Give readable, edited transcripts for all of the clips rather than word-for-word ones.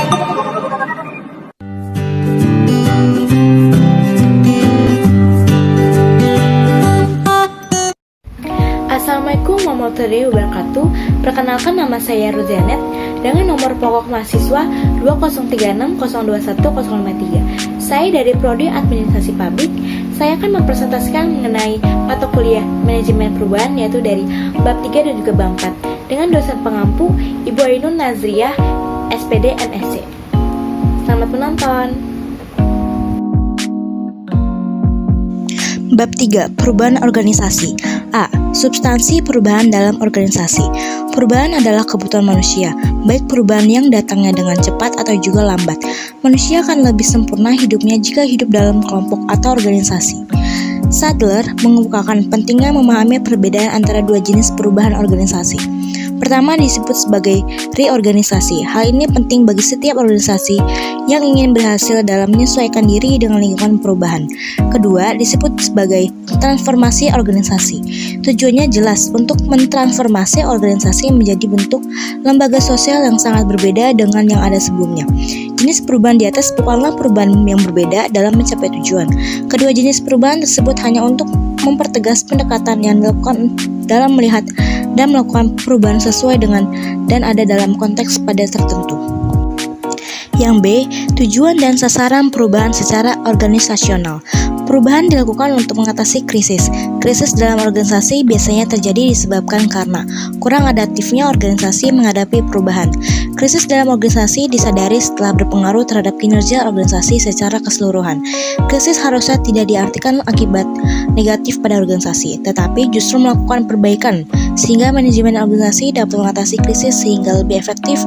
Assalamualaikum warahmatullahi wabarakatuh. Perkenalkan, nama saya Ruzianet dengan nomor pokok mahasiswa 20360210053. Saya dari Prodi Administrasi Publik. Saya akan mempresentasikan mengenai mata kuliah manajemen perubahan, yaitu dari bab 3 dan juga bab 4 dengan dosen pengampu Ibu Ainun Nazriah, SPD MSc. Selamat menonton. Bab 3. Perubahan organisasi. A. Substansi perubahan dalam organisasi. Perubahan adalah kebutuhan manusia, baik perubahan yang datangnya dengan cepat atau juga lambat. Manusia akan lebih sempurna hidupnya jika hidup dalam kelompok atau organisasi. Sadler mengemukakan pentingnya memahami perbedaan antara dua jenis perubahan organisasi. Pertama disebut sebagai reorganisasi. Hal ini penting bagi setiap organisasi yang ingin berhasil dalam menyesuaikan diri dengan lingkungan perubahan. Kedua disebut sebagai transformasi organisasi. Tujuannya jelas, untuk mentransformasi organisasi menjadi bentuk lembaga sosial yang sangat berbeda dengan yang ada sebelumnya. Jenis perubahan di atas bukanlah perubahan yang berbeda dalam mencapai tujuan. Kedua jenis perubahan tersebut hanya untuk mempertegas pendekatan yang dilakukan dalam melihat dan melakukan perubahan sesuai dengan dan ada dalam konteks pada tertentu. Yang B. Tujuan dan sasaran perubahan secara organisasional. Perubahan dilakukan untuk mengatasi krisis. Krisis dalam organisasi biasanya terjadi disebabkan karena kurang adaptifnya organisasi menghadapi perubahan. Krisis dalam organisasi disadari setelah berpengaruh terhadap kinerja organisasi secara keseluruhan. Krisis harusnya tidak diartikan akibat negatif pada organisasi, tetapi justru melakukan perbaikan sehingga manajemen organisasi dapat mengatasi krisis sehingga lebih efektif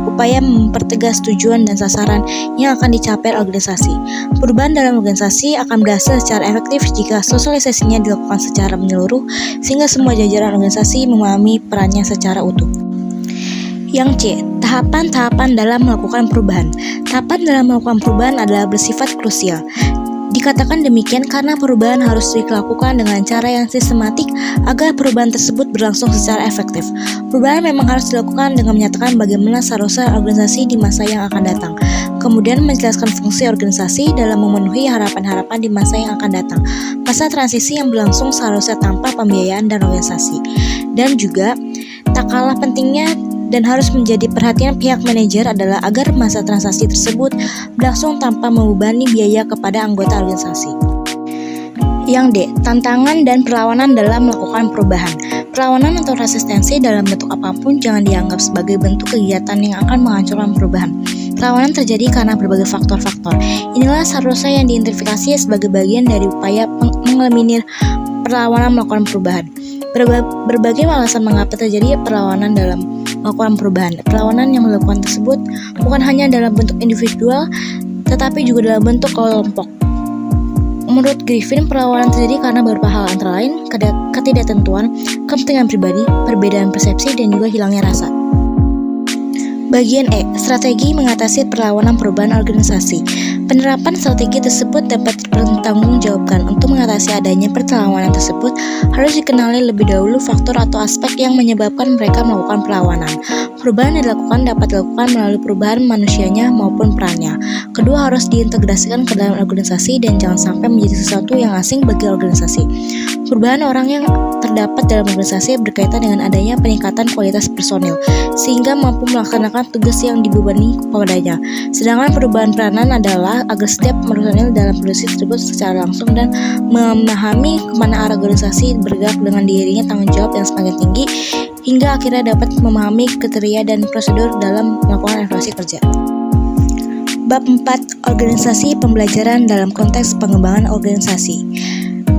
upaya mempertegas tujuan dan sasaran yang akan dicapai organisasi. Perubahan dalam organisasi akan berhasil secara efektif jika sosialisasinya dilakukan secara menyeluruh sehingga semua jajaran organisasi memahami perannya secara utuh. Yang C. Tahapan-tahapan dalam melakukan perubahan. Tahapan dalam melakukan perubahan adalah bersifat krusial. Dikatakan demikian karena perubahan harus dilakukan dengan cara yang sistematik agar perubahan tersebut berlangsung secara efektif. Perubahan memang harus dilakukan dengan menyatakan bagaimana seharusnya organisasi di masa yang akan datang, kemudian menjelaskan fungsi organisasi dalam memenuhi harapan-harapan di masa yang akan datang. Masa transisi yang berlangsung seharusnya tanpa pembiayaan dan organisasi. Dan juga tak kalah pentingnya dan harus menjadi perhatian pihak manajer adalah agar masa transaksi tersebut berlangsung tanpa membebani biaya kepada anggota organisasi. Yang D. Tantangan dan perlawanan dalam melakukan perubahan. Perlawanan atau resistensi dalam bentuk apapun jangan dianggap sebagai bentuk kegiatan yang akan menghancurkan perubahan. Perlawanan terjadi karena berbagai faktor-faktor. Inilah seharusnya yang diidentifikasi sebagai bagian dari upaya mengeliminir perlawanan melakukan perubahan. Berbagai alasan mengapa terjadi perlawanan dalam melakukan perubahan. Perlawanan yang melakukan tersebut bukan hanya dalam bentuk individual, tetapi juga dalam bentuk kelompok. Menurut Griffin, perlawanan terjadi karena beberapa hal, antara lain ketidaktentuan, kepentingan pribadi, perbedaan persepsi, dan juga hilangnya rasa. Bagian E. Strategi mengatasi perlawanan perubahan organisasi. Penerapan strategi tersebut dapat dipertanggungjawabkan. Untuk mengatasi adanya perlawanan tersebut, harus dikenali lebih dahulu faktor atau aspek yang menyebabkan mereka melakukan perlawanan. Perubahan yang dapat dilakukan melalui perubahan manusianya maupun perannya. Kedua, harus diintegrasikan ke dalam organisasi dan jangan sampai menjadi sesuatu yang asing bagi organisasi. Perubahan orang yang terdapat dalam organisasi berkaitan dengan adanya peningkatan kualitas personil, sehingga mampu melaksanakan tugas yang dibebani kepadanya. Sedangkan perubahan peranan adalah agar setiap personil dalam organisasi tersebut secara langsung dan memahami kemana arah organisasi bergerak dengan dirinya tanggung jawab yang semakin tinggi, hingga akhirnya dapat memahami kriteria dan prosedur dalam melakukan evaluasi kerja. Bab 4. Organisasi pembelajaran dalam konteks pengembangan organisasi.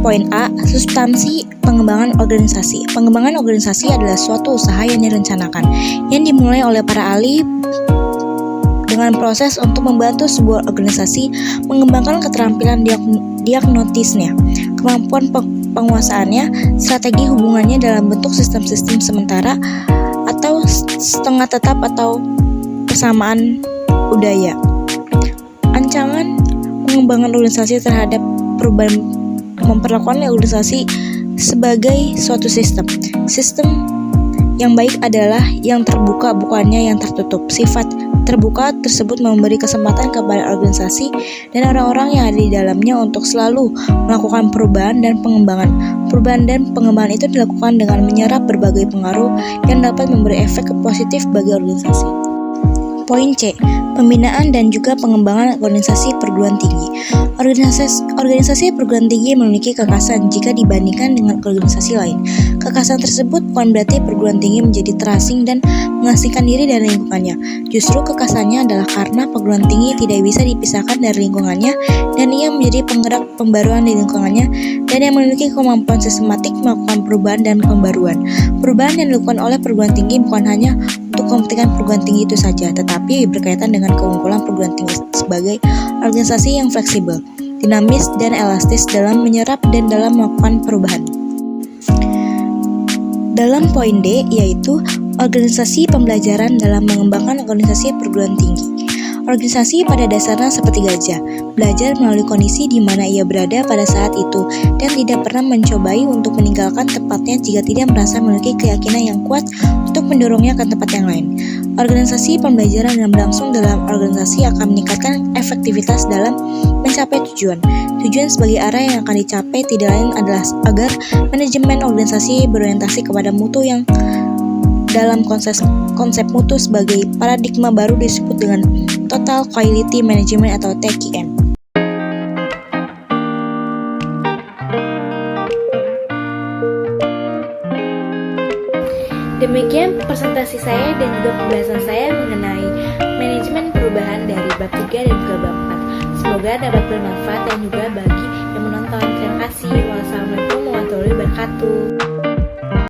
Poin A. Substansi pengembangan organisasi. Pengembangan organisasi adalah suatu usaha yang direncanakan, yang dimulai oleh para ahli dengan proses untuk membantu sebuah organisasi mengembangkan keterampilan diagnostisnya, kemampuan penguasaannya, strategi hubungannya dalam bentuk sistem-sistem sementara atau setengah tetap atau persamaan budaya. Ancaman pengembangan organisasi terhadap perubahan memperlakukan organisasi sebagai suatu sistem. Sistem yang baik adalah yang terbuka, bukannya yang tertutup. Sifat terbuka tersebut memberi kesempatan kepada organisasi dan orang-orang yang ada di dalamnya untuk selalu melakukan perubahan dan pengembangan. Perubahan dan pengembangan itu dilakukan dengan menyerap berbagai pengaruh yang dapat memberi efek positif bagi organisasi. Poin C. Pembinaan dan juga pengembangan organisasi perguruan tinggi. Organisasi perguruan tinggi memiliki kekhasan jika dibandingkan dengan organisasi lain. Kekhasan tersebut bukan berarti perguruan tinggi menjadi terasing dan mengasingkan diri dari lingkungannya. Justru kekhasannya adalah karena perguruan tinggi tidak bisa dipisahkan dari lingkungannya dan ia menjadi penggerak pembaruan di lingkungannya dan yang memiliki kemampuan sistematik melakukan perubahan dan pembaruan. Perubahan yang dilakukan oleh perguruan tinggi bukan hanya untuk kepentingan perguruan tinggi itu saja, tetapi berkaitan dengan keunggulan perguruan tinggi sebagai organisasi yang fleksibel, dinamis, dan elastis dalam menyerap dan dalam melakukan perubahan. Dalam poin D, yaitu organisasi pembelajaran dalam mengembangkan organisasi perguruan tinggi. Organisasi pada dasarnya seperti gajah, belajar melalui kondisi di mana ia berada pada saat itu dan tidak pernah mencobai untuk meninggalkan tempatnya jika tidak merasa memiliki keyakinan yang kuat untuk mendorongnya ke tempat yang lain. Organisasi pembelajaran yang berlangsung dalam organisasi akan meningkatkan efektivitas dalam mencapai tujuan. Tujuan sebagai arah yang akan dicapai tidak lain adalah agar manajemen organisasi berorientasi kepada mutu yang dalam konsep mutu sebagai paradigma baru disebut dengan Total Quality Management atau TQM. Demikian presentasi saya dan juga pembahasan saya mengenai manajemen perubahan dari bab 3 dan juga bab 4. Semoga dapat bermanfaat dan juga bagi yang menonton. Terima kasih. Wassalamualaikum warahmatullahi wabarakatuh.